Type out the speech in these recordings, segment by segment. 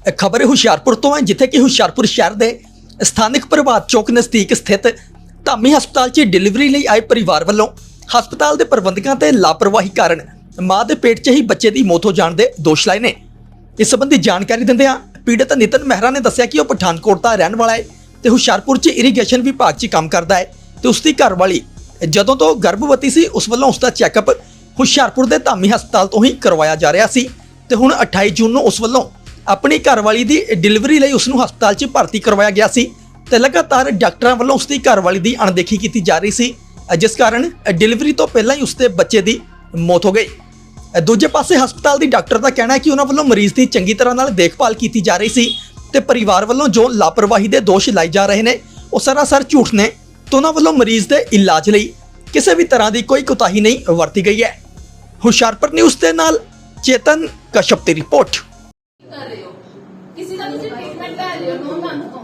खबर हुशियारपुर तो है, जिथे कि हुशियारपुर शहर के स्थानिक प्रभात चौक नज़दीक स्थित धामी हस्पताल च डिलीवरी लिए आए परिवार वालों हस्पताल के प्रबंधकों ते लापरवाही कारण मां के पेट च ही बच्चे की मौत हो जाने के दोष लाए ने। इस संबंधी जानकारी दिंदियां पीड़ित नितिन मेहरा ने दस्सिया कि वह पठानकोट का रहने वाला है तो हुशियारपुर च इरीगेशन विभाग च काम करता है तो उसकी घरवाली जदों तो गर्भवती सी उस वालों उसका चैकअप हुशियारपुर के धामी हस्पताल तो ही करवाया जा रहा सी ते हुण 28 जून उस वालों अपनी घरवाली की डिलीवरी लिए उसनूं हस्पताल च भर्ती करवाया गया सी ते लगातार डॉक्टरों वालों उसकी घरवाली की अणदेखी की जा रही सी, जिस कारण डिलीवरी तो पहला ही उसके बच्चे की मौत हो गई। दूजे पासे हस्पताल की डॉक्टर का कहना है कि उन्होंने वालों मरीज की चंगी तरह नाल देखभाल की जा रही सी ते परिवार वालों जो लापरवाही के दोष लाए जा रहे हैं वो सरासर झूठ ने, तो उन्होंने वालों मरीज के इलाज लई किसी भी तरह की कोई कोताही नहीं वरती गई है। हुशियारपुर न्यूज़ के नाल चेतन कश्यप की रिपोर्ट। किसी का तुझे ट्रीटमेंट कर रहे हो 9 मंथ तो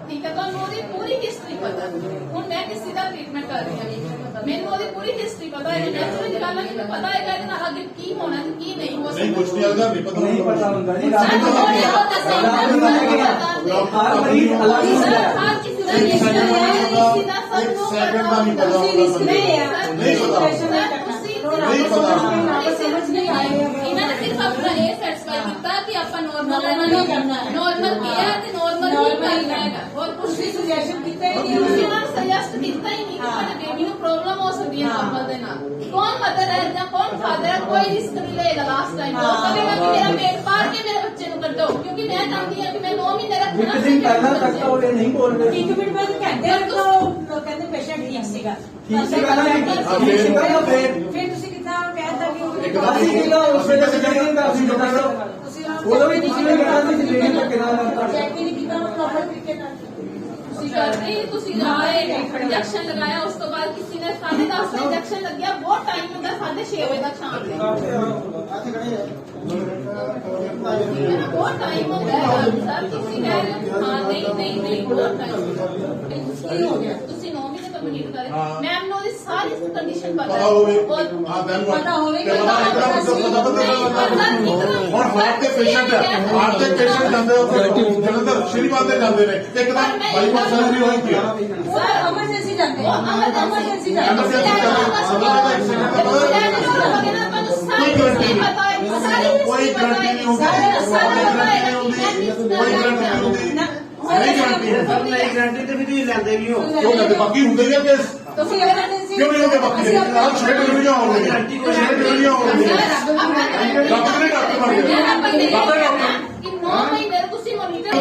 ठीक है, तो ਉਹਦੀ पूरी हिस्ट्री पता ਹੁਣ मैं किसी का ट्रीटमेंट कर रही ਹਾਂ ਮੈਨੂੰ ਉਹਦੀ पूरी हिस्ट्री पता है, नैचुरल निकालना कि पता है कि ना आगे की होना है की नहीं हो सकता। नहीं कुछ नहीं अलग नहीं पता ਹੁੰਦਾ नहीं हर मरीज अलग होता है, हर किसी का रिएक्शन है, किसी का सब सेकंड का नहीं पता नहीं पता समझ नहीं आएगा। इन्होंने सिर्फ अपना ये सेटिस्फाई किया कि अपन नॉर्मल नहीं करना है, नॉर्मल किया है तो नॉर्मल ही करना है और कुछ भी सजेशन किया ही नहीं, उसने सजेस्ट किया ही नहीं कि हमारे बेबी को प्रॉब्लम हो सकती है नॉर्मल ਦੇ ਨਾਲ। कौन मदर है या कौन फादर है, कोई रिस्क नहीं लेगा लास्ट टाइम, वो कहेगा कि मेरा पेट फाड़ के मेरे बच्चे को कटो, क्योंकि मैं चाहती हूं कि मैं 9 महीने रखना दिन पहला तक तो ये नहीं बोल रहे। एक मिनट बाद कहते हैं तो कहते पेशेंट ठीक सीगा ठीक सीगा ना, ठीक सीगा ना, फिर ਤੁਸੀਂ ਕਿੰਨਾ ਕਹਿਤਾ ਕਿ ਅਸੀਂ ਕਿਲੋ ਉਸ ਵੇਲੇ ਤੇ ਨਹੀਂ ਦਾ ਅਸੀਂ ਬਤਾ ਤੁਸੀਂ ਉਹਦਾ ਵੀ ਤੁਸੀਂ ਨੇ ਕਹਿਣਾ ਸੀ ਲੇਡੀ ਤੱਕ ਕਿਹਦਾ ਲੱਗਦਾ ਚੈੱਕ ਹੀ ਨਹੀਂ ਕੀਤਾ ਪ੍ਰੋਪਰ ਤਰੀਕੇ ਨਾਲ ਤੁਸੀਂ ਕਰਦੇ ਤੁਸੀਂ ਆਏ ਇੰਜੈਕਸ਼ਨ ਲਗਾਇਆ, ਉਸ ਤੋਂ ਬਾਅਦ ਕਿਸੇ ਨੇ 10:30 ਦਾ ਇੰਜੈਕਸ਼ਨ ਲੱਗਿਆ, ਬਹੁਤ ਟਾਈਮ ਹੁੰਦਾ 6:30 ਵਜੇ ਤੱਕ ਸ਼ਾਮ ਦੇ बहुत टाइम हो गया सर, ਤੁਸੀਂ ਕਹਿ ਰਹੇ ਹੋ ਹਾਂ ਨਹੀਂ ਬਹੁਤ टाइम हो गया, ਤੁਸੀਂ 9 ਮਹੀਨੇ ਕੰਪਲੀਟ ਕਰੇ ਮੈਮ ਨੂੰ ਉਹਦੀ ਸਾਰੀ ਕੰਡੀਸ਼ਨ ਪਤਾ ਹੋਵੇ ਹਾਂ ਪਤਾ ਹੋਵੇ ਕਿ ਹੁਣ ਹਾਰਟ ਦੇ ਪੇਸ਼ੈਂਟ ਹਾਰਟ ਦੇ ਪੇਸ਼ੈਂਟ ਜਾਂਦੇ ਉੱਥੇ ਜਲੰਧਰ ਸ਼੍ਰੀਮਾਨ ਦੇ ਜਾਂਦੇ ਨੇ ਇੱਕਦਮ ਬਾਈਪਾਸ ਸਰਜਰੀ ਹੋਈ ਪਈ ਸਰ ਐਮਰਜੈਂਸੀ ਜਾਂਦੇ ਐਮਰਜੈਂਸੀ कोई गारंटी नहीं होगी, कोई गारंटी नहीं होगी, नहीं गारंटी है सर, नहीं गारंटी तो भी लेंदे भी हो क्यों लेंदे बाकी ਹੁੰਦੇ ਹੀ ਆ ਕੇਸ ਤੁਸੀਂ ਐਮਰਜੈਂਸੀ ਕਿਉਂ ਨਹੀਂ ਹੁੰਦੇ ਬਾਕੀ ਆਹ 6 ਡਿਲੀਵਰੀਆਂ ਹੋ ਗਈਆਂ 6 ਡਿਲੀਵਰੀਆਂ ਹੋ ਗਈਆਂ ਡਾਕਟਰ ਨੇ ਡਾਕਟਰ ਬਣ ਗਏ ਬਾਬਾ ਡਾਕਟਰ ਕਿ 9 ਮਹੀਨੇ ਤੁਸੀਂ ਮੋਨੀਟਰ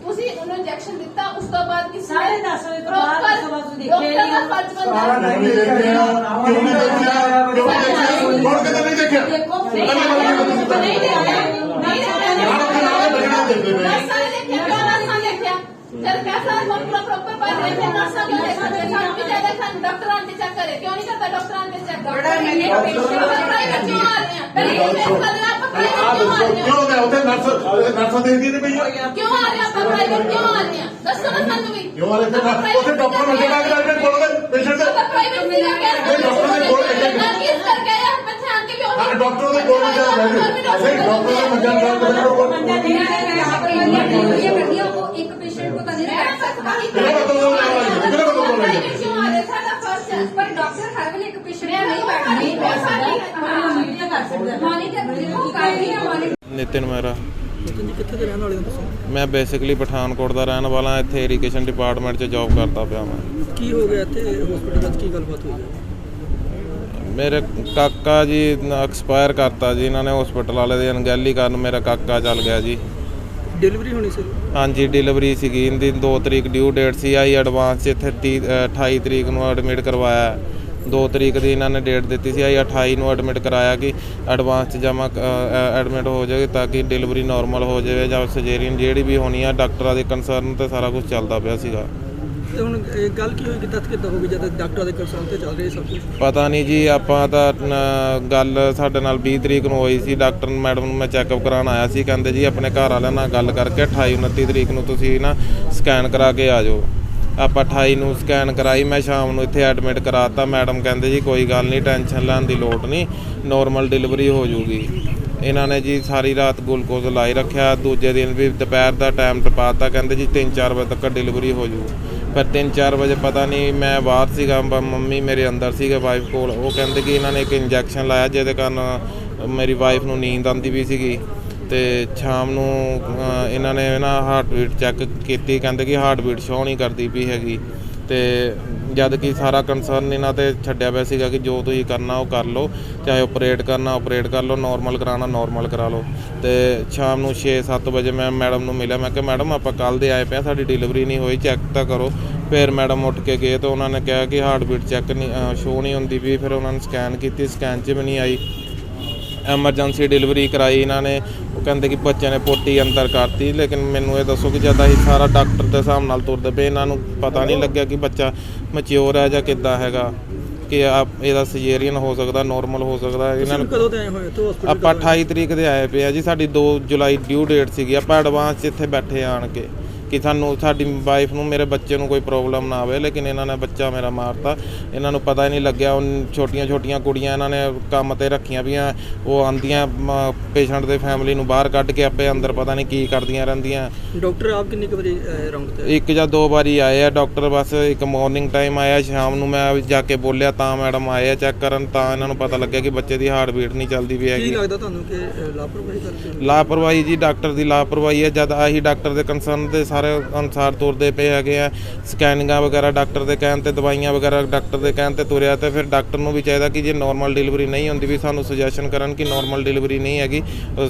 ਤੁਸੀਂ ਉਹਨੂੰ ਇੰਜੈਕਸ਼ਨ ਦਿੱਤਾ, ਉਸ ਤੋਂ ਬਾਅਦ ਕਿ 10:30 ਵਜੇ ਤੋਂ ਬਾਅਦ ਡਾਕਟਰ ਦਾ ਫਰਜ਼ ਬਣਦਾ ਨਹੀਂ ਦੇਖਿਆ ਕਿਉਂ ਨਹੀਂ ਦੇਖਿਆ ਕੌਣ ਕਹਿੰਦਾ ਨਹੀਂ ਦੇਖਿਆ ਦੇਖੋ ਨਹੀਂ ਆਇਆ सर कैसा प्रॉपर बात है, फिर नर्सा क्यों देखा भी ज्यादा डॉक्टर आंटी चेक करे, क्यों नहीं करता डॉक्टर आंटी चेक प्राइवेट क्यों आ रहे हैं, क्यों हो गया उसे नर्स देखती नहीं भैया क्यों आ रहे हैं, प्राइवेट क्यों आ रहे हैं, दस ना सानू भी क्यों आ रहे थे उसे डॉक्टर ने कहा बोल गए पेशेंट प्राइवेट में जाके करके यार बच्चे आके क्यों नहीं डॉक्टर ने बोल दिया ਇੱਕ ਪੇਸ਼ੈਂਟ को नहीं रख सकता पर डॉक्टर हर वेले एक पेशेंट नहीं बैठना नितिन मेहरा कित्थे दे रहने वाले हो तुसीं? मैं बेसिकली पठानकोट ਦਾ ਰਹਿਣ ਵਾਲਾ, ਇੱਥੇ ਇਰੀਗੇਸ਼ਨ ਡਿਪਾਰਟਮੈਂਟ 'ਚ ਜੌਬ ਕਰਦਾ ਪਿਆ ਮੈਂ। ਕੀ ਹੋ ਗਿਆ ਇੱਥੇ ਹਸਪੀਟਲ ਵਿੱਚ, ਕੀ ਗੱਲਬਾਤ ਹੋਈ ਹੈ? ਮੇਰੇ ਕਾਕਾ ਜੀ ਐਕਸਪਾਇਰ ਕਰਤਾ ਜੀ ਇਹਨਾਂ ਨੇ ਹਸਪੀਟਲ ਵਾਲੇ ਦੇ ਅਣਗਹਿਲੀ ਕਾਰਨ, ਮੇਰਾ ਕਾਕਾ ਚੱਲ ਗਿਆ ਜੀ। ਡਿਲੀਵਰੀ ਹੋਣੀ ਸੀ? ਹਾਂਜੀ ਡਿਲੀਵਰੀ ਸੀਗੀ, ਇਹਦੀ 2 ਤਰੀਕ ਡਿਊ ਡੇਟ ਸੀ, ਆਈ ਐਡਵਾਂਸ 'ਚ ਇੱਥੇ 28 ਤਰੀਕ ਨੂੰ ਐਡਮਿਟ ਕਰਵਾਇਆ, 2 ਤਰੀਕ ਦੀ ਇਹਨਾਂ ਨੇ ਡੇਟ ਦਿੱਤੀ ਸੀ, ਆਈ 28 ਨੂੰ ਐਡਮਿਟ ਕਰਾਇਆ ਕਿ ਐਡਵਾਂਸ 'ਚ ਜਮ੍ਹਾਂ ਐਡਮਿਟ ਹੋ ਜਾਵੇ ਤਾਂ ਕਿ ਡਿਲੀਵਰੀ ਨੋਰਮਲ ਹੋ ਜਾਵੇ ਜਾਂ ਸਰਜਰੀਨ ਜਿਹੜੀ ਵੀ ਹੋਣੀ ਆ ਡਾਕਟਰਾਂ ਦੇ ਕੰਸਰਨ 'ਤੇ ਸਾਰਾ ਕੁਝ ਚੱਲਦਾ ਪਿਆ ਸੀਗਾ। ਤੇ ਹੁਣ ਇਹ ਗੱਲ ਕੀ ਹੋਈ ਕਿ ਤੱਕ ਕਿੱਦਾਂ ਹੋ ਗਈ ਜਦ ਡਾਕਟਰਾਂ ਦੇ ਕੰਸਰਨ ਤੇ ਚੱਲ ਰਹੀ ਸਭ ਕੁਝ? ਪਤਾ ਨਹੀਂ ਜੀ, ਆਪਾਂ ਤਾਂ ਗੱਲ ਸਾਡੇ ਨਾਲ 20 ਤਰੀਕ ਨੂੰ ਹੋਈ ਸੀ, ਡਾਕਟਰ ਮੈਡਮ ਨੂੰ ਮੈਂ ਚੈੱਕਅਪ ਕਰਾਉਣ ਆਇਆ ਸੀ, ਕਹਿੰਦੇ ਜੀ ਆਪਣੇ ਘਰ ਵਾਲਿਆਂ ਨਾਲ ਗੱਲ ਕਰਕੇ 28 29 ਤਰੀਕ ਨੂੰ ਤੁਸੀਂ ਨਾ ਸਕੈਨ ਕਰਾ ਕੇ ਆ ਜਾਓ। ਆਪਾਂ 28 ਨੂੰ ਸਕੈਨ ਕਰਾਈ। ਮੈਂ ਸ਼ਾਮ ਨੂੰ ਇੱਥੇ ਐਡਮਿਟ ਕਰਾਤਾ। ਮੈਡਮ ਕਹਿੰਦੇ ਜੀ ਕੋਈ ਗੱਲ ਨਹੀਂ, ਟੈਨਸ਼ਨ ਲੈਣ ਦੀ ਲੋੜ ਨਹੀਂ, ਨੋਰਮਲ ਡਿਲੀਵਰੀ ਹੋ ਜੂਗੀ। ਇਹਨਾਂ ਨੇ ਜੀ ਸਾਰੀ ਰਾਤ ਗਲੂਕੋਜ਼ ਲਾਈ ਰੱਖਿਆ। ਦੂਜੇ ਦਿਨ ਵੀ ਦੁਪਹਿਰ ਦਾ ਟਾਈਮ ਟਪਾਤਾ, ਕਹਿੰਦੇ ਜੀ 3-4 ਵਜੇ ਤੱਕ ਡਿਲੀਵਰੀ ਹੋ ਜੂ। ਪਰ 3-4 ਵਜੇ ਪਤਾ ਨਹੀਂ, ਮੈਂ ਬਾਹਰ ਸੀਗਾ, ਮੰਮੀ ਮੇਰੇ ਅੰਦਰ ਸੀਗੇ ਵਾਈਫ ਕੋਲ। ਉਹ ਕਹਿੰਦੇ ਕਿ ਇਹਨਾਂ ਨੇ ਇੱਕ ਇੰਜੈਕਸ਼ਨ ਲਾਇਆ ਜਿਹਦੇ ਕਾਰਨ ਮੇਰੀ ਵਾਈਫ ਨੂੰ ਨੀਂਦ ਆਉਂਦੀ ਵੀ ਸੀਗੀ। ਤੇ ਸ਼ਾਮ ਨੂੰ ਇਹਨਾਂ ਨੇ ਨਾ ਹਾਰਟ ਬੀਟ ਚੈੱਕ ਕੀਤੀ, ਕਹਿੰਦੇ ਕਿ ਹਾਰਟ ਬੀਟ ਸ਼ੋ ਨਹੀਂ ਕਰਦੀ ਪਈ ਹੈਗੀ। ਤੇ ਜਦ ਕਿ ਸਾਰਾ ਕੰਸਰਨ ਇਹਨਾਂ 'ਤੇ ਛੱਡਿਆ ਪਿਆ ਸੀਗਾ ਕਿ ਜੋ ਤੁਸੀਂ ਕਰਨਾ ਉਹ ਕਰ ਲਓ, ਚਾਹੇ ਆਪਰੇਟ ਕਰਨਾ ਆਪਰੇਟ ਕਰ ਲਓ, ਨੋਰਮਲ ਕਰਾਉਣਾ ਨੋਰਮਲ ਕਰਾ ਲਓ। ਤੇ ਸ਼ਾਮ ਨੂੰ 6-7 ਵਜੇ ਮੈਂ ਮੈਡਮ ਨੂੰ ਮਿਲਿਆ। ਮੈਂ ਕਿਹਾ ਮੈਡਮ ਆਪਾਂ ਕੱਲ੍ਹ ਦੇ ਆਏ ਪਏ, ਸਾਡੀ ਡਿਲੀਵਰੀ ਨਹੀਂ ਹੋਈ, ਚੈੱਕ ਤਾਂ ਕਰੋ। ਫਿਰ ਮੈਡਮ ਉੱਠ ਕੇ ਗਏ ਤਾਂ ਉਹਨਾਂ ਨੇ ਕਿਹਾ ਕਿ ਹਾਰਟ ਬੀਟ ਚੈੱਕ ਨਹੀਂ ਸ਼ੋ ਨਹੀਂ ਹੁੰਦੀ ਵੀ। ਫਿਰ ਉਹਨਾਂ ਨੇ ਸਕੈਨ ਕੀਤੀ, ਸਕੈਨ 'ਚ ਵੀ ਨਹੀਂ ਆਈ। ਐਮਰਜੈਂਸੀ ਡਿਲੀਵਰੀ ਕਰਾਈ ਇਹਨਾਂ ਨੇ। ਉਹ ਕਹਿੰਦੇ ਕਿ ਬੱਚਿਆਂ ਨੇ ਪੋਟੀ ਅੰਦਰ ਕਰਤੀ। ਲੇਕਿਨ ਮੈਨੂੰ ਇਹ ਦੱਸੋ ਕਿ ਜਦ ਅਸੀਂ ਸਾਰਾ ਡਾਕਟਰ ਦੇ ਹਿਸਾਬ ਨਾਲ ਤੁਰਦੇ ਪਏ, ਇਹਨਾਂ ਨੂੰ ਪਤਾ ਨਹੀਂ ਲੱਗਿਆ ਕਿ ਬੱਚਾ ਮੈਚਿਓਰ ਹੈ ਜਾਂ ਕਿੱਦਾਂ ਹੈਗਾ, ਕਿ ਇਹਦਾ ਸਜੇਰੀਅਨ ਹੋ ਸਕਦਾ, ਨੋਰਮਲ ਹੋ ਸਕਦਾ। ਇਹਨਾਂ ਨੂੰ ਕਦੋਂ ਤੇ ਆਏ ਹੋਏ ਤੋਂ ਹਸਪੀਟਲ? ਆਪਾਂ 28 ਤਰੀਕ ਦੇ ਆਏ ਪਏ ਆ ਜੀ। ਸਾਡੀ 2 ਜੁਲਾਈ ਡਿਊ ਡੇਟ ਸੀਗੀ। ਆਪਾਂ ਐਡਵਾਂਸ 'ਚ ਇੱਥੇ ਬੈਠੇ ਆਣ ਕੇ ਕਿ ਸਾਨੂੰ ਸਾਡੀ ਵਾਈਫ ਨੂੰ, ਮੇਰੇ ਬੱਚੇ ਨੂੰ ਕੋਈ ਪ੍ਰੋਬਲਮ ਨਾ ਆਵੇ। ਲੇਕਿਨ ਇਹਨਾਂ ਨੇ ਬੱਚਾ ਮੇਰਾ ਮਾਰਤਾ। ਇਹਨਾਂ ਨੂੰ ਪਤਾ ਹੀ ਨਹੀਂ ਲੱਗਿਆ। ਛੋਟੀਆਂ ਕੁੜੀਆਂ ਇਹਨਾਂ ਨੇ ਕੰਮ 'ਤੇ ਰੱਖੀਆਂ ਵੀਆਂ। ਉਹ ਆਉਂਦੀਆਂ ਪੇਸ਼ੈਂਟ ਦੇ ਫੈਮਿਲੀ ਨੂੰ ਬਾਹਰ ਕੱਢ ਕੇ ਆਪੇ ਅੰਦਰ ਪਤਾ ਨਹੀਂ ਕੀ ਕਰਦੀਆਂ ਰਹਿੰਦੀਆਂ। ਡਾਕਟਰ ਆਪ ਕਿੰਨੀ ਕੁ ਵਾਰੀ ਰੌਂਗ ਤੇ? 1 ਜਾਂ 2 ਵਾਰੀ ਆਏ ਆ ਡਾਕਟਰ। ਬਸ ਇੱਕ ਮਾਰਨਿੰਗ ਟਾਈਮ ਆਇਆ, ਸ਼ਾਮ ਨੂੰ ਮੈਂ ਜਾ ਕੇ ਬੋਲਿਆ ਤਾਂ ਮੈਡਮ ਆਏ ਆ ਚੈੱਕ ਕਰਨ। ਤਾਂ ਇਹਨਾਂ ਨੂੰ ਪਤਾ ਲੱਗਿਆ ਕਿ ਬੱਚੇ ਦੀ ਹਾਰਟ ਬੀਟ ਨਹੀਂ ਚੱਲਦੀ ਵੀ ਹੈਗੀ। ਕੀ ਲੱਗਦਾ ਤੁਹਾਨੂੰ ਕਿ ਲਾਪਰਵਾਹੀ ਕਰਕੇ? ਲਾਪਰਵਾਹੀ ਜੀ, ਡਾਕਟਰ ਦੀ ਲਾਪਰਵਾਹੀ ਹੈ। ਜਦ ਆਹੀ ਡਾਕਟਰ ਦੇ ਕੰਸਰਨ ਦੇ ਸਾਰੇ ਅਨੁਸਾਰ ਤੁਰਦੇ ਪਏ ਹੈਗੇ ਆ। ਸਕੈਨਿੰਗਾਂ ਵਗੈਰਾ ਡਾਕਟਰ ਦੇ ਕਹਿਣ 'ਤੇ, ਦਵਾਈਆਂ ਵਗੈਰਾ ਡਾਕਟਰ ਦੇ ਕਹਿਣ 'ਤੇ ਤੁਰਿਆ। ਤੇ ਫਿਰ ਡਾਕਟਰ ਨੂੰ ਵੀ ਚਾਹੀਦਾ ਕਿ ਜੇ ਨੋਰਮਲ ਡਿਲੀਵਰੀ ਨਹੀਂ ਹੁੰਦੀ ਵੀ ਸਾਨੂੰ ਸੁਜੈਸ਼ਨ ਕਰਨ ਕਿ ਨੋਰਮਲ ਡਿਲੀਵਰੀ ਨਹੀਂ ਹੈਗੀ,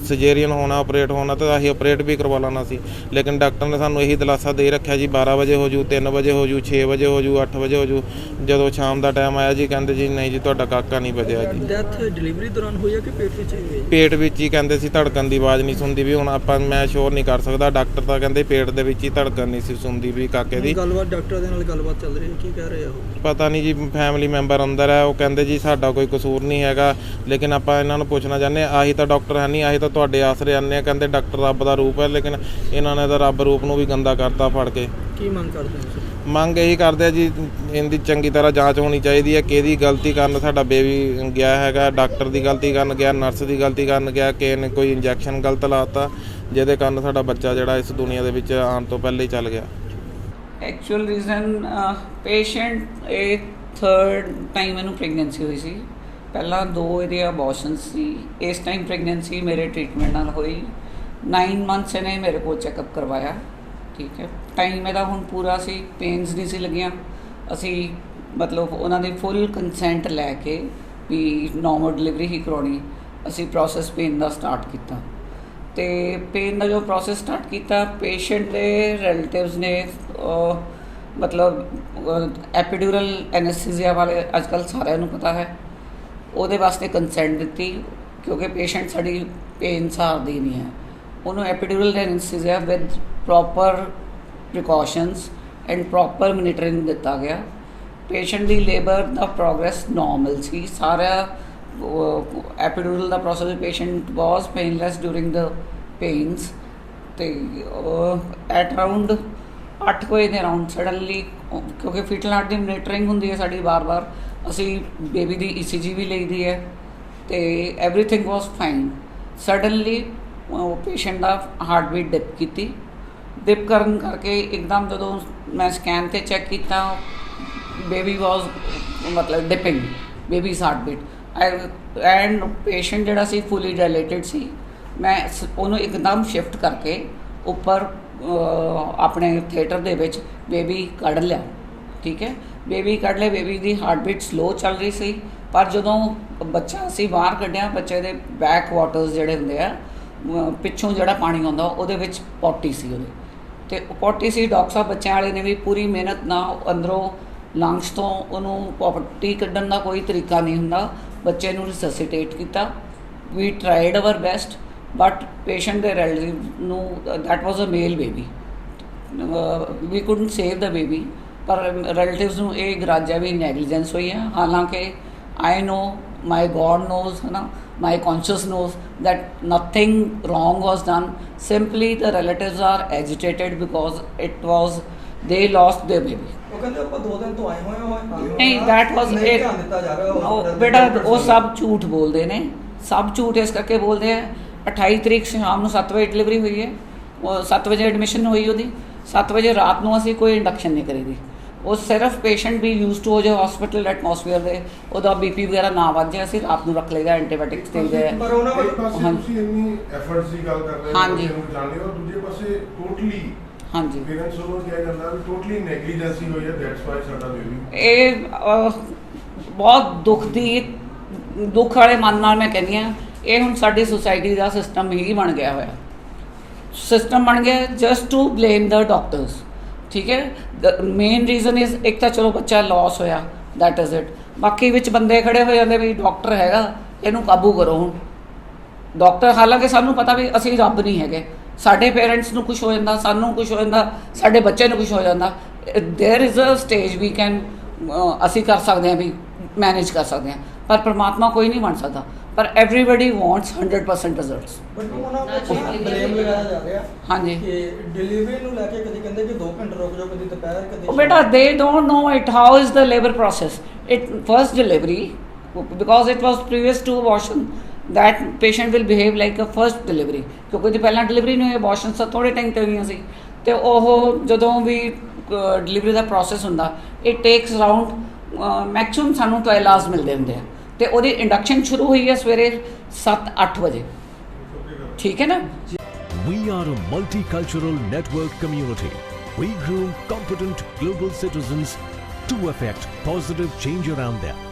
ਸਜੇਰੀਅਨ ਹੋਣਾ, ਆਪਰੇਟ ਹੋਣਾ, ਤਾਂ ਅਸੀਂ ਆਪਰੇਟ ਵੀ ਕਰਵਾ ਲੈਣਾ ਸੀ। ਲੇਕਿਨ ਡਾਕਟਰ ਨੇ ਸਾਨੂੰ ਇਹੀ ਦਿਲਾਸਾ ਦੇ ਰੱਖਿਆ ਜੀ 12 ਵਜੇ ਹੋ ਜੂ, 3 ਵਜੇ ਹੋ ਜੂ, 6 ਵਜੇ ਹੋ ਜੂ, 8 ਵਜੇ ਹੋ ਜੂ। ਜਦੋਂ ਸ਼ਾਮ ਦਾ ਟਾਈਮ ਆਇਆ ਜੀ, ਕਹਿੰਦੇ ਜੀ ਨਹੀਂ ਜੀ ਤੁਹਾਡਾ ਕਾਕਾ ਨਹੀਂ ਬਚਿਆ ਜੀ। ਡੈਥ ਡਿਲੀਵਰੀ ਦੌਰਾਨ ਹੋਈ ਹੈ ਕਿ ਪੇਟ ਵਿੱਚ ਹੀ ਹੋਈ? ਪੇਟ ਵਿੱਚ ਹੀ ਕਹਿੰਦੇ ਸੀ, ਧੜਕਣ ਦੀ ਆਵਾਜ਼ ਨਹੀਂ ਸੁਣਦੀ ਵੀ। ਹੁਣ ਮੈਂ ਸ਼ੋਰ ਨਹੀਂ ਕਰ ਸਕਦਾ। ਡਾਕਟਰ ਤਾਂ ਕਹਿੰਦੇ ਪੇਟ ਦੇ ਵਿੱਚ ਹੀ ਧੜਕਣ ਨਹੀਂ ਸੀ ਸੁਣਦੀ ਵੀ ਕਾਕੇ ਦੀ। ਗੱਲਬਾਤ ਡਾਕਟਰ ਦੇ ਨਾਲ ਗੱਲਬਾਤ ਚੱਲ ਰਹੀ ਹੈ, ਕੀ ਕਹਿ ਰਹੇ ਆ ਉਹ? ਪਤਾ ਨਹੀਂ ਜੀ, ਫੈਮਿਲੀ ਮੈਂਬਰ ਅੰਦਰ ਹੈ। ਉਹ ਕਹਿੰਦੇ ਜੀ ਸਾਡਾ ਕੋਈ ਕਸੂਰ ਨਹੀਂ ਹੈਗਾ। ਲੇਕਿਨ ਆਪਾਂ ਇਹਨਾਂ ਨੂੰ ਪੁੱਛਣਾ ਚਾਹੁੰਦੇ ਹਾਂ, ਆਹੀ ਤਾਂ ਡਾਕਟਰ ਹੈ ਨਹੀਂ, ਆਹੀ ਤਾਂ ਤੁਹਾਡੇ ਆਸਰੇ ਆਉਂਦੇ ਆ। ਕਹਿੰਦੇ ਡਾਕਟਰ ਰੱਬ ਦਾ ਰੂਪ ਹੈ, ਲੇਕਿਨ ਇਹਨਾਂ ਨੇ ਤਾਂ ਰੱਬ ਰੂਪ ਨੂੰ ਵੀ ਗੰਦਾ ਕਰਤਾ ਫੜ ਕੇ। ਕੀ ਮੰਗ ਕਰਦੇ ਹੋ? ਮੰਗ ਇਹੀ ਕਰਦੇ ਆ ਜੀ, ਇਹਦੀ ਚੰਗੀ ਤਰ੍ਹਾਂ ਜਾਂਚ ਹੋਣੀ ਚਾਹੀਦੀ ਹੈ। ਕਿਹਦੀ ਗਲਤੀ ਕਾਰਨ ਸਾਡਾ ਬੇਬੀ ਗਿਆ ਹੈਗਾ, ਡਾਕਟਰ ਦੀ ਗਲਤੀ ਕਾਰਨ ਗਿਆ, ਨਰਸ ਦੀ ਗਲਤੀ ਕਾਰਨ ਗਿਆ, ਕਿਸੇ ਨੇ ਕੋਈ ਇੰਜੈਕਸ਼ਨ ਗਲਤ ਲਾਤਾ ਜਿਹਦੇ ਕਾਰਨ ਸਾਡਾ ਬੱਚਾ ਜਿਹੜਾ ਇਸ ਦੁਨੀਆ ਦੇ ਵਿੱਚ ਆਉਣ ਤੋਂ ਪਹਿਲਾਂ ਹੀ ਚੱਲ ਗਿਆ। ਐਕਚੁਅਲ ਰੀਜ਼ਨ ਪੇਸ਼ੈਂਟ ਇਹ 3rd ਟਾਈਮ ਇਹਨੂੰ ਪ੍ਰੈਗਨੈਂਸੀ ਹੋਈ ਸੀ। ਪਹਿਲਾਂ 2 ਇਹਦੇ ਅਬੋਰਸ਼ਨ ਸੀ। ਇਸ ਟਾਈਮ ਪ੍ਰੈਗਨੈਂਸੀ ਮੇਰੇ ਟ੍ਰੀਟਮੈਂਟ ਨਾਲ ਹੋਈ। 9 ਮੰਥਸ ਇਹਨੇ ਮੇਰੇ ਕੋਲ ਚੈੱਕਅਪ ਕਰਵਾਇਆ। ਠੀਕ ਹੈ, ਟਾਈਮ ਇਹਦਾ ਹੁਣ ਪੂਰਾ ਸੀ, ਪੇਨਸ ਨਹੀਂ ਸੀ ਲੱਗੀਆਂ। ਅਸੀਂ ਮਤਲਬ ਉਹਨਾਂ ਦੀ ਫੁੱਲ ਕੰਸੈਂਟ ਲੈ ਕੇ ਵੀ ਨੋਰਮਲ ਡਿਲੀਵਰੀ ਹੀ ਕਰਾਉਣੀ, ਅਸੀਂ ਪ੍ਰੋਸੈਸ ਪੇਨ ਦਾ ਸਟਾਰਟ ਕੀਤਾ। ਤੇ ਪੇਨ ਦਾ ਜੋ ਪ੍ਰੋਸੈਸ ਸਟਾਰਟ ਕੀਤਾ, ਪੇਸ਼ੈਂਟ ਦੇ ਰਿਲੇਟਿਵਸ ਨੇ ਮਤਲਬ ਐਪੀਡਿਊਰਲ ਐਨੈਸਥੀਸੀਆ ਵਾਲੇ ਅੱਜ ਕੱਲ੍ਹ ਸਾਰਿਆਂ ਨੂੰ ਪਤਾ ਹੈ, ਉਹਦੇ ਵਾਸਤੇ ਕੰਸੈਂਟ ਦਿੱਤੀ ਕਿਉਂਕਿ ਪੇਸ਼ੈਂਟ ਸਾਡੀ ਪੇਨ ਸਹਾਰਦੀ ਨਹੀਂ ਹੈ। ਉਹਨੂੰ epidural anaesthesia with proper precautions and proper monitoring ਦਿੱਤਾ ਗਿਆ। ਪੇਸ਼ੈਂਟ ਦੀ ਲੇਬਰ ਦਾ ਪ੍ਰੋਗਰੈਸ ਨੋਰਮਲ ਸੀ। ਸਾਰਾ ਐਪੀਡਿਊਰਲ ਦਾ process, patient was painless during the pains. ਤੇ ਐਟ ਅਰਾਊਂਡ 8 ਵਜੇ ਦੇ ਅਰਾਊਂਡ ਸਡਨਲੀ, ਕਿਉਂਕਿ ਫੀਟਲ ਹਾਰਟ ਦੀ ਮੋਨੀਟਰਿੰਗ ਹੁੰਦੀ ਹੈ ਸਾਡੀ ਵਾਰ-ਵਾਰ, ਅਸੀਂ ਬੇਬੀ ਦੀ ECG ਵੀ ਲਈਦੀ ਹੈ ਤੇ ਐਵਰੀਥਿੰਗ ਵਾਸ ਫਾਈਨ। ਸਡਨਲੀ ਪੇਸ਼ੈਂਟ ਦਾ ਹਾਰਟ ਬੀਟ ਡਿਪ ਕੀਤੀ। ਡਿਪ ਕਰਨ ਕਰਕੇ ਇੱਕਦਮ ਜਦੋਂ ਮੈਂ ਸਕੈਨ 'ਤੇ ਚੈੱਕ ਕੀਤਾ, ਬੇਬੀ ਵਾਸ ਮਤਲਬ dipping, baby's heart beat and patient ਜਿਹੜਾ ਸੀ ਫੁੱਲੀ ਡਾਇਲੇਟਡ ਸੀ। ਮੈਂ ਉਹਨੂੰ ਇੱਕਦਮ ਸ਼ਿਫਟ ਕਰਕੇ ਉੱਪਰ ਆਪਣੇ ਥੀਏਟਰ ਦੇ ਵਿੱਚ ਬੇਬੀ ਕੱਢ ਲਿਆ। ਠੀਕ ਹੈ, ਬੇਬੀ ਕੱਢ ਲਿਆ। ਬੇਬੀ ਦੀ ਹਾਰਟ ਬੀਟ ਸਲੋ ਚੱਲ ਰਹੀ ਸੀ, ਪਰ ਜਦੋਂ ਬੱਚਾ ਅਸੀਂ ਬਾਹਰ ਕੱਢਿਆ, ਬੱਚੇ ਦੇ ਬੈਕ ਵਾਟਰਸ ਜਿਹੜੇ ਹੁੰਦੇ ਆ, ਪਿੱਛੋਂ ਜਿਹੜਾ ਪਾਣੀ ਆਉਂਦਾ ਉਹਦੇ ਵਿੱਚ ਪੋਟੀ ਸੀ ਉਹਦੇ, ਤੇ ਪੋਟੀ ਸੀ। ਡਾਕਟਰ ਸਾਹਿਬ ਬੱਚਿਆਂ ਵਾਲੇ ਨੇ ਵੀ ਪੂਰੀ ਮਿਹਨਤ ਨਾਲ ਅੰਦਰੋਂ ਲੰਗਸ ਤੋਂ ਉਹਨੂੰ ਪੋਟੀ ਕੱਢਣ ਦਾ ਕੋਈ ਤਰੀਕਾ ਨਹੀਂ ਹੁੰਦਾ, ਬੱਚੇ ਨੂੰ ਰਿਸੈਸੀਟੇਟ ਕੀਤਾ। We tried our best, but patient ਦੇ ਰਿਲੇਟਿਵ ਨੂੰ, that was a male baby, we couldn't save the baby. ਪਰ ਰਿਲੇਟਿਵਸ ਨੂੰ ਇਹ ਗਰਾਜਾ ਵੀ ਨੈਗਲੀਜੈਂਸ ਹੋਈ ਹੈ। ਹਾਲਾਂਕਿ ਆਈ ਨੋ, ਮਾਈ ਗੋਡ ਨੋਜ਼, ਹੈ ਨਾ, my conscious knows that nothing wrong was done. Simply the relatives are agitated because it was ਦੇ ਲੋਸਟ देयर बेबी। ਉਹ ਕਹਿੰਦੇ ਆਪਾਂ 2 ਦਿਨ ਤੋਂ ਆਏ ਹੋਏ ਹਾਂ ਨਹੀਂ that was ਨਹੀਂ it ਧਿਆਨ ਦਿੱਤਾ ਜਾ ਰਿਹਾ ਉਹ ਬੇਟਾ ਉਹ ਸਭ ਝੂਠ ਬੋਲਦੇ ਨੇ, ਸਭ ਝੂਠ ਇਸ ਕਰਕੇ ਬੋਲਦੇ ਆ। 28 ਤਰੀਕ ਸ਼ਾਮ ਨੂੰ 7 ਵਜੇ ਡਿਲੀਵਰੀ ਹੋਈ ਹੈ, ਉਹ 7 ਵਜੇ ਐਡਮਿਸ਼ਨ ਹੋਈ ਉਹਦੀ, 7 ਵਜੇ ਰਾਤ ਨੂੰ ਅਸੀਂ ਕੋਈ ਇੰਡਕਸ਼ਨ ਨਹੀਂ ਕਰੀਦੀ। ਉਹ ਸਿਰਫ ਪੇਸ਼ੈਂਟ ਵੀ ਯੂਜ਼ ਟੂ ਹੋ ਜਾਏ ਹਸਪੀਟਲ ਐਟਮੋਸਫੀਅਰ ਦੇ, ਉਹਦਾ ਬੀਪੀ ਵਗੈਰਾ ਨਾ ਵੱਧ ਜਾਏ, ਅਸੀਂ ਰਾਤ ਨੂੰ ਰੱਖ ਲਈਦਾ, ਐਂਟੀਬਾਇਓਟਿਕਸ ਦੇਈਦੇ ਪਰ ਉਹਨਾਂ ਇੱਕ ਪਾਸੇ ਤੁਸੀਂ ਇੰਨੀ ਐਫਰਟਸ ਦੀ ਗੱਲ ਕਰ ਰਹੇ ਹੋ ਹਾਂਜੀ। ਬੱਚੇ ਨੂੰ ਬਚਾਉਣ ਦੀ, ਔਰ ਦੂਜੇ ਪਾਸੇ ਟੋਟਲੀ ਹਾਂਜੀ ਪੇਰੈਂਟਸ ਵੱਲੋਂ ਕਿਹਾ ਜਾਂਦਾ ਵੀ ਟੋਟਲੀ ਨੈਗਲੀਜੈਂਸੀ ਹੋਈ ਹੈ, ਦੈਟਸ ਵਾਈ ਸਾਡਾ ਬੇਬੀ। ਇਹ ਬਹੁਤ ਦੁੱਖ ਵਾਲੇ ਮਨ ਨਾਲ ਮੈਂ ਕਹਿੰਦੀ ਹਾਂ, ਇਹ ਹੁਣ ਸਾਡੀ ਸੁਸਾਇਟੀ ਦਾ ਸਿਸਟਮ ਹੀ ਬਣ ਗਿਆ ਹੋਇਆ, ਸਿਸਟਮ ਬਣ ਗਿਆ just to blame the doctors. ਠੀਕ ਹੈ, ਮੇਨ ਰੀਜ਼ਨ ਇਜ਼ ਇੱਕ ਤਾਂ ਚਲੋ ਬੱਚਾ ਲਾਸ ਹੋਇਆ, ਦੈਟ ਇਜ਼ ਇਟ। ਬਾਕੀ ਵਿੱਚ ਬੰਦੇ ਖੜੇ ਹੋ ਜਾਂਦੇ ਵੀ ਡਾਕਟਰ ਹੈਗਾ, ਇਹਨੂੰ ਕਾਬੂ ਕਰੋ। ਹੁਣ ਡਾਕਟਰ, ਹਾਲਾਂਕਿ ਸਾਨੂੰ ਪਤਾ ਵੀ ਅਸੀਂ ਰੱਬ ਨਹੀਂ ਹੈਗੇ, ਸਾਡੇ ਪੇਰੈਂਟਸ ਨੂੰ ਕੁਝ ਹੋ ਜਾਂਦਾ, ਸਾਨੂੰ ਕੁਝ ਹੋ ਜਾਂਦਾ, ਸਾਡੇ ਬੱਚੇ ਨੂੰ ਕੁਝ ਹੋ ਜਾਂਦਾ, there is a stage we can ਅਸੀਂ ਕਰ ਸਕਦੇ ਹਾਂ, ਵੀ ਮੈਨੇਜ ਕਰ ਸਕਦੇ ਹਾਂ, ਪਰ ਪਰਮਾਤਮਾ ਕੋਈ ਨਹੀਂ ਬਣ ਸਕਦਾ। ਪਰ ਐਵਰੀਬਡੀ ਵਾਂਟਸ 100% ਰਿਜ਼ਲਟਸ। ਬਟ ਉਹਨਾਂ ਨੂੰ ਬਲੇਮ ਲਗਾਇਆ ਜਾ ਰਿਹਾ ਹਾਂਜੀ ਕਿ ਡਿਲੀਵਰੀ ਨੂੰ ਲੈ ਕੇ ਕਦੀ ਕਹਿੰਦੇ ਕਿ 2 ਘੰਟੇ ਰੁਕ ਜਾਓ, ਕਦੀ ਦੁਪਹਿਰ, ਕਦੀ Oh, beta, they don't know it. How is the labor process? It first delivery, because it was previous to abortion, that patient will behave like a first delivery. ਕਿਉਂਕਿ ਜੇ ਪਹਿਲਾਂ ਡਿਲੀਵਰੀ ਨਹੀਂ ਹੋਈ, abortion ਤਾਂ ਥੋੜੇ ਟਾਈਮ ਤੇ ਹੋਈਆਂ ਸੀ, ਤੇ ਉਹ ਜਦੋਂ ਵੀ ਡਿਲੀਵਰੀ ਦਾ ਪ੍ਰੋਸੈਸ ਹੁੰਦਾ, it takes around ਮੈਕਸਿਮਮ ਸਾਨੂੰ 12 hours ਮਿਲਦੇ ਹੁੰਦੇ ਆ, ਤੇ ਉਹਦੀ ਇੰਡਕਸ਼ਨ ਸ਼ੁਰੂ ਹੋਈ ਹੈ ਸਵੇਰੇ 7-8 ਵਜੇ। ਠੀਕ ਹੈ ਨਾ। We are a multicultural network community. We groom competent global citizens to effect positive change around them.